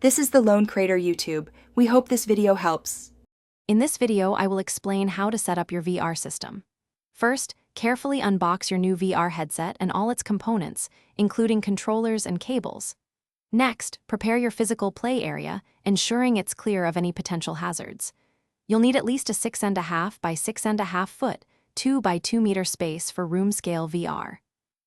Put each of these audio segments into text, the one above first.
This is the Lone Crater YouTube. We hope this video helps. In this video, I will explain how to set up your VR system. First, carefully unbox your new VR headset and all its components, including controllers and cables. Next, prepare your physical play area, ensuring it's clear of any potential hazards. You'll need at least a 6.5 by 6.5 foot, 2 by 2 meter space for room-scale VR.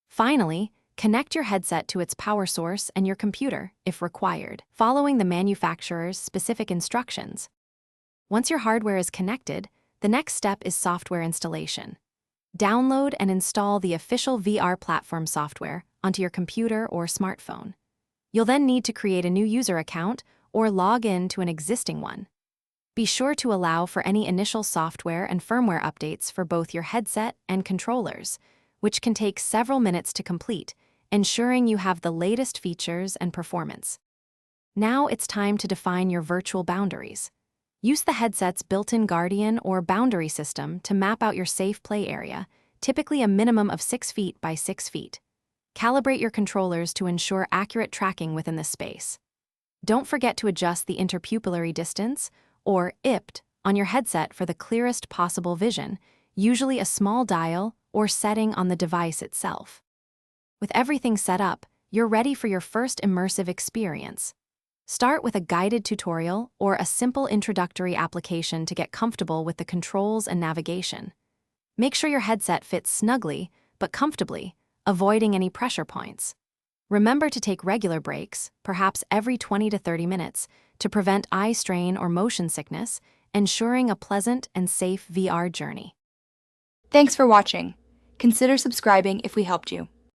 Finally, connect your headset to its power source and your computer, if required, following the manufacturer's specific instructions. Once your hardware is connected, the next step is software installation. Download and install the official VR platform software onto your computer or smartphone. You'll then need to create a new user account or log in to an existing one. Be sure to allow for any initial software and firmware updates for both your headset and controllers, which can take several minutes to complete, ensuring you have the latest features and performance. Now it's time to define your virtual boundaries. Use the headset's built-in Guardian or boundary system to map out your safe play area, typically a minimum of 6 feet by 6 feet. Calibrate your controllers to ensure accurate tracking within this space. Don't forget to adjust the interpupillary distance, or IPT, on your headset for the clearest possible vision, usually a small dial or setting on the device itself. With everything set up, you're ready for your first immersive experience. Start with a guided tutorial or a simple introductory application to get comfortable with the controls and navigation. Make sure your headset fits snugly but comfortably, avoiding any pressure points. Remember to take regular breaks, perhaps every 20 to 30 minutes, to prevent eye strain or motion sickness, ensuring a pleasant and safe VR journey. Thanks for watching. Consider subscribing if we helped you.